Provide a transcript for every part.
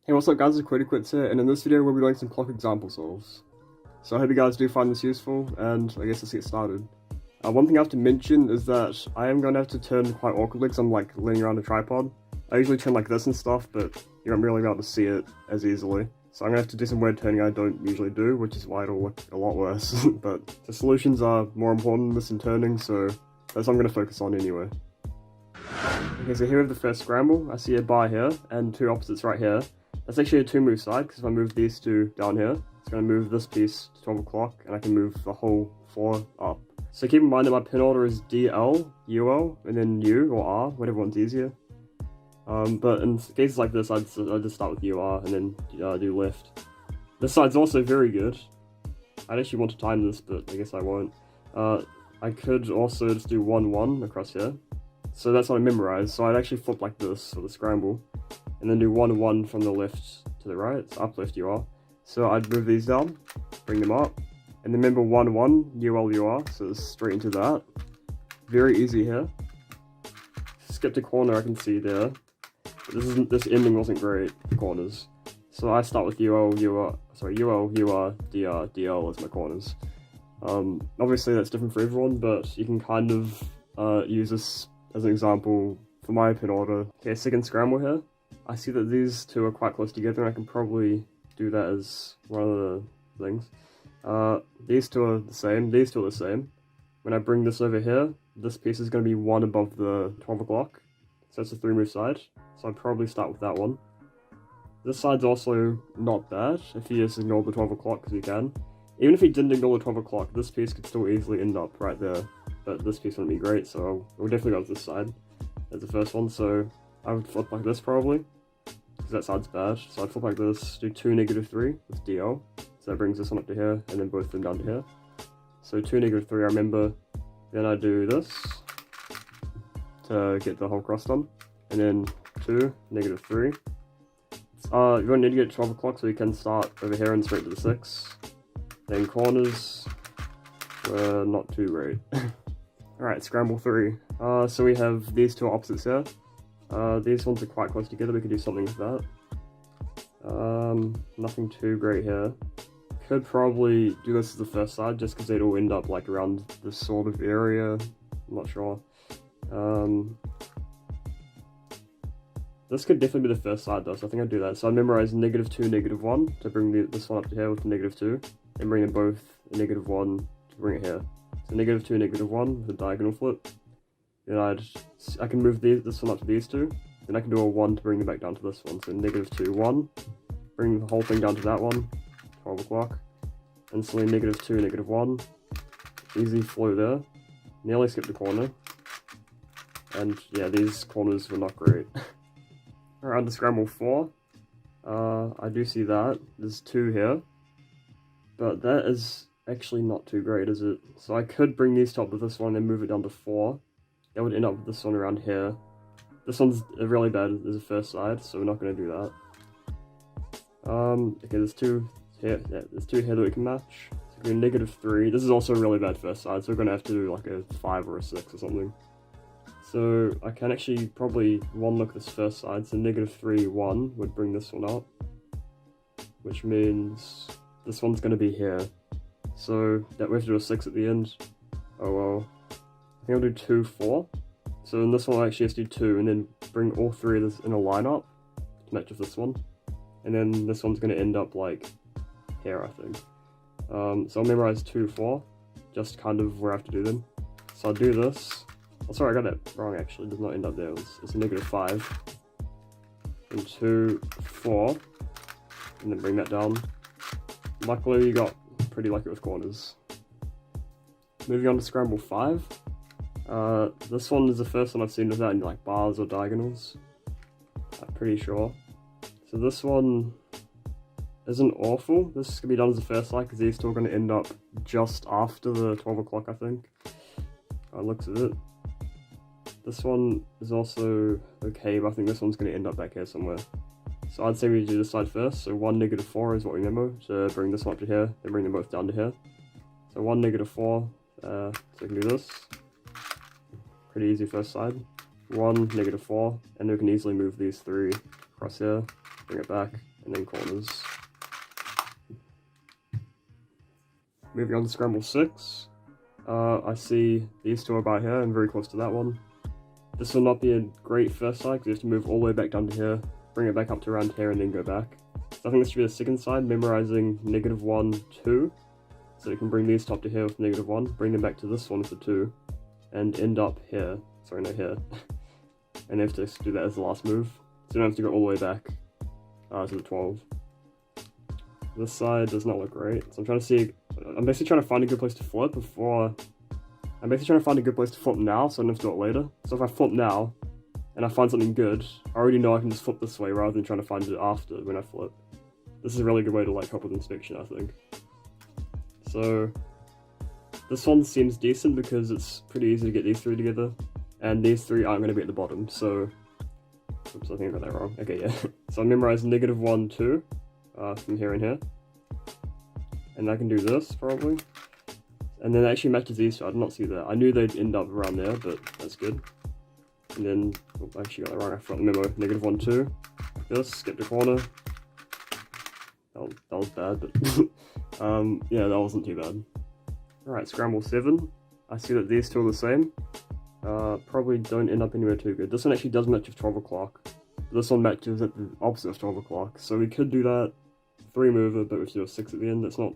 Hey, what's up guys, it's QwertyQwertz here, and in this video we'll be doing some clock example solves. So I hope you guys do find this useful, and I guess let's get started. One thing I have to mention is that I am going to have to turn quite awkwardly because I'm like leaning around a tripod. I usually turn like this and stuff, but you won't really be able to see it as easily. So I'm going to have to do some weird turning I don't usually do, which is why it'll look a lot worse. But the solutions are more important than this in turning, so that's what I'm going to focus on anyway. Okay, so here we have the first scramble. I see a bar here, and two opposites right here. That's actually a 2-move side, because if I move these two down here, it's going to move this piece to 12 o'clock, and I can move the whole 4 up. So keep in mind that my pin order is DL, UL, and then U or R, whatever one's easier. But in cases like this, I'd just start with UR and then do lift. This side's also very good. I'd actually want to time this, but I guess I won't. I could also just do 1-1 across here. So that's what I memorized, so I'd actually flip like this for the scramble. And then do 1-1 from the left to the right, so uplift UR. So I'd move these down, bring them up, and then remember 1-1, UL UR, so it's straight into that. Very easy here. Skipped a corner I can see there. But this ending wasn't great, the corners. So I start with UL UR, DR, DL as my corners. Obviously that's different for everyone, but you can kind of use this as an example for my pin order. Okay, second scramble here. I see that these two are quite close together, and I can probably do that as one of the things. These two are the same, these two are the same. When I bring this over here, this piece is going to be 1 above the 12 o'clock. So it's a 3-move side, so I'd probably start with that one. This side's also not bad, if you just ignore the 12 o'clock, because you can. Even if you didn't ignore the 12 o'clock, this piece could still easily end up right there. But this piece wouldn't be great, so we'll definitely go with this side as the first one. So I would flip like this probably, because that side's bad. So I'd flip like this, do 2 -3 with DL. So that brings this one up to here, and then both of them down to here. So 2 -3 I remember. Then I do this to get the whole cross done. And then 2 -3. You don't need to get 12 o'clock, so you can start over here and straight to the 6. Then corners were not too great. Alright, scramble 3. So we have these two opposites here. These ones are quite close together, we could do something with that. Nothing too great here. Could probably do this as the first side, just because they'd all end up like around this sort of area. I'm not sure. This could definitely be the first side though, so I think I'd do that. So I memorize -2, -1 to bring this one up to here with the -2, and bring them both a -1 to bring it here. So -2, -1 with a diagonal flip. Then I can move this one up to these two. Then I can do a 1 to bring them back down to this one. So -2, 1. Bring the whole thing down to that one. 12 o'clock. Instantly -2, -1. Easy flow there. Nearly skipped a corner. And yeah, these corners were not great. Around the scramble 4. I do see that. There's 2 here. But that is actually not too great, is it? So I could bring these top with this one and move it down to 4. That would end up with this one around here. This one's really bad as a first side, so we're not going to do that. Okay, there's 2 here. Yeah, there's 2 here that we can match. So we're going to -3. This is also a really bad first side, so we're going to have to do like a 5 or a 6 or something. So I can actually probably one-look this first side, so -3, 1 would bring this one up. Which means this one's going to be here. So that we have to do a 6 at the end. Oh well. I think I'll do 2, 4. So in this one I actually have to do 2 and then bring all 3 of this in a lineup to match with this one. And then this one's going to end up like here, I think. So I'll memorize 2, 4, just kind of where I have to do them. So I'll do this. Oh, sorry, I got that wrong actually, it does not end up there, it's a -5. And 2, 4, and then bring that down. Luckily you got pretty lucky with corners. Moving on to scramble 5. This one is the first one I've seen without any like bars or diagonals. I'm pretty sure. So this one isn't awful. This can be done as the first side because these two are going to end up just after the 12 o'clock, I think. Looks at it. This one is also okay, but I think this one's going to end up back here somewhere. So I'd say we do this side first. So 1 -4 is what we remember. So bring this one up to here, then bring them both down to here. So 1 -4. So we can do this. Pretty easy first side. 1 -4, and we can easily move these 3 across here, bring it back, and then corners. Moving on to Scramble 6. I see these two are about here and very close to that one. This will not be a great first side because you have to move all the way back down to here, bring it back up to around here and then go back. So I think this should be the second side, memorizing -1, 2. So you can bring these top to here with -1, bring them back to this one for 2, and end up here. Sorry, no, here. And you have to do that as the last move. So you don't have to go all the way back to the 12. This side does not look great, so I'm basically trying to find a good place to flip before... I'm basically trying to find a good place to flip now, so I don't have to do it later. So if I flip now, and I find something good, I already know I can just flip this way rather than trying to find it after when I flip. This is a really good way to like help with inspection, I think. So this one seems decent because it's pretty easy to get these three together, and these three aren't going to be at the bottom, so... Oops, I think I got that wrong. Okay, yeah. So I memorized -1, 2 from here and here. And I can do this, probably. And then it actually matches these, so I did not see that. I knew they'd end up around there, but that's good. And then, oh, I actually got that wrong, I forgot the memo. -1, 2. This, skip the corner. That was bad, but yeah, that wasn't too bad. Alright, Scramble 7. I see that these two are the same. Probably don't end up anywhere too good. This one actually does match with 12 o'clock. This one matches at the opposite of 12 o'clock, so we could do that 3 mover, but we have to do a 6 at the end. That's not...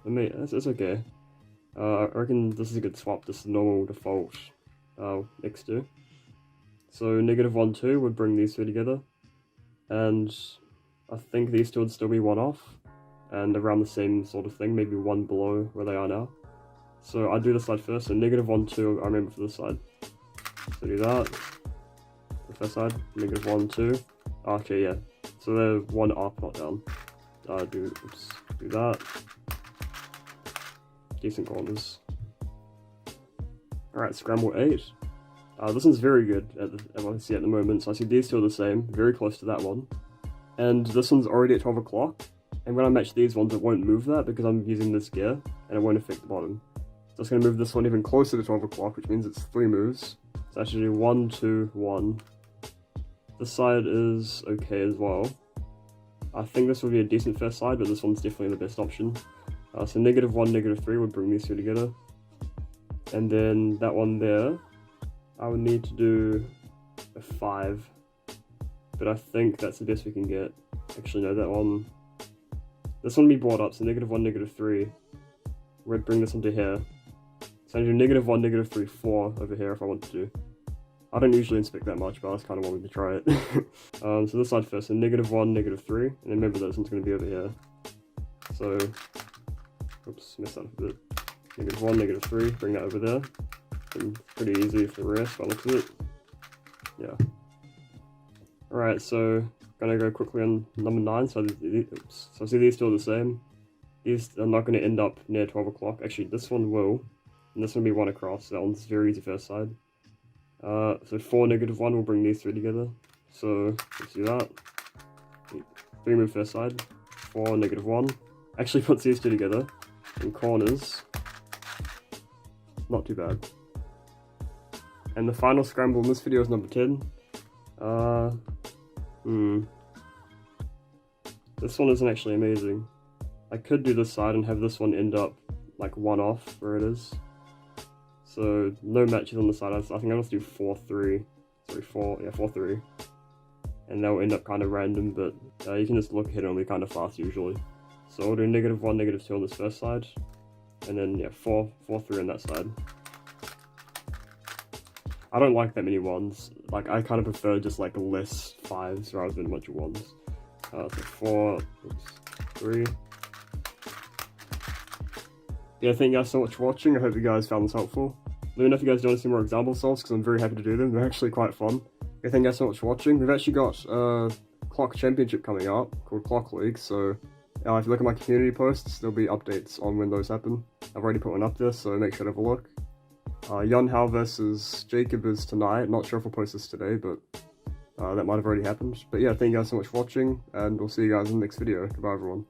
I mean, it's okay. I reckon this is a good swap, just the normal default next to. So -1, 2 would bring these two together, and I think these two would still be 1 off, and around the same sort of thing, maybe 1 below where they are now. So I'd do this side first, so -1, 2 I remember for this side. So do that, the first side, -1, 2, okay, yeah, so they're 1 up, not down. Do that. Decent corners. Alright, Scramble 8. This one's very good at what I see at the moment, so I see these two are the same, very close to that one. And this one's already at 12 o'clock, and when I match these ones it won't move that because I'm using this gear, and it won't affect the bottom. So it's going to move this one even closer to 12 o'clock, which means it's 3 moves. So I should do 1, 2, 1. This side is okay as well. I think this would be a decent first side, but this one's definitely the best option. So -1, -3 would bring these two together. And then that one there, I would need to do a 5. But I think that's the best we can get. Actually no, that one... This one would be brought up, so -1, -3. We'd bring this one to here. So I do -1, -3, 4 over here if I wanted to. I don't usually inspect that much, but I just kind of wanted to try it. So this side first, so -1, -3, and then remember this one's going to be over here. So, oops, messed up a bit. -1, -3, bring that over there. And pretty easy for the rest by the looks of it. Yeah. Alright, so gonna go quickly on number 9. So I see these two are the same. These are not going to end up near 12 o'clock. Actually, this one will. And this one will be 1 across, so that one's very easy first side. So 4, -1 will bring these 3 together. So let's do that. 3 move first side. 4, -1. Actually puts these two together. In corners. Not too bad. And the final scramble in this video is number 10. This one isn't actually amazing. I could do this side and have this one end up like 1 off where it is. So no matches on the side. I think I must do 4, 3. Sorry, 4, yeah, 4, 3. And that will end up kind of random, but you can just look ahead only kind of fast usually. So we'll do -1, -2 on this first side. And then, yeah, 4, 4, 3 on that side. I don't like that many 1s. Like, I kind of prefer just like less 5s rather than a bunch of 1s. So 4, oops, 3. Yeah, thank you guys so much for watching. I hope you guys found this helpful. Let me know if you guys want to see more example solves, because I'm very happy to do them. They're actually quite fun. Yeah, thank you guys so much for watching. We've actually got a Clock Championship coming up called Clock League, so if you look at my community posts, there'll be updates on when those happen. I've already put one up there, so make sure to have a look. Yun Hao versus Jacob is tonight. Not sure if I'll post this today, but that might have already happened. But yeah, thank you guys so much for watching, and we'll see you guys in the next video. Goodbye, everyone.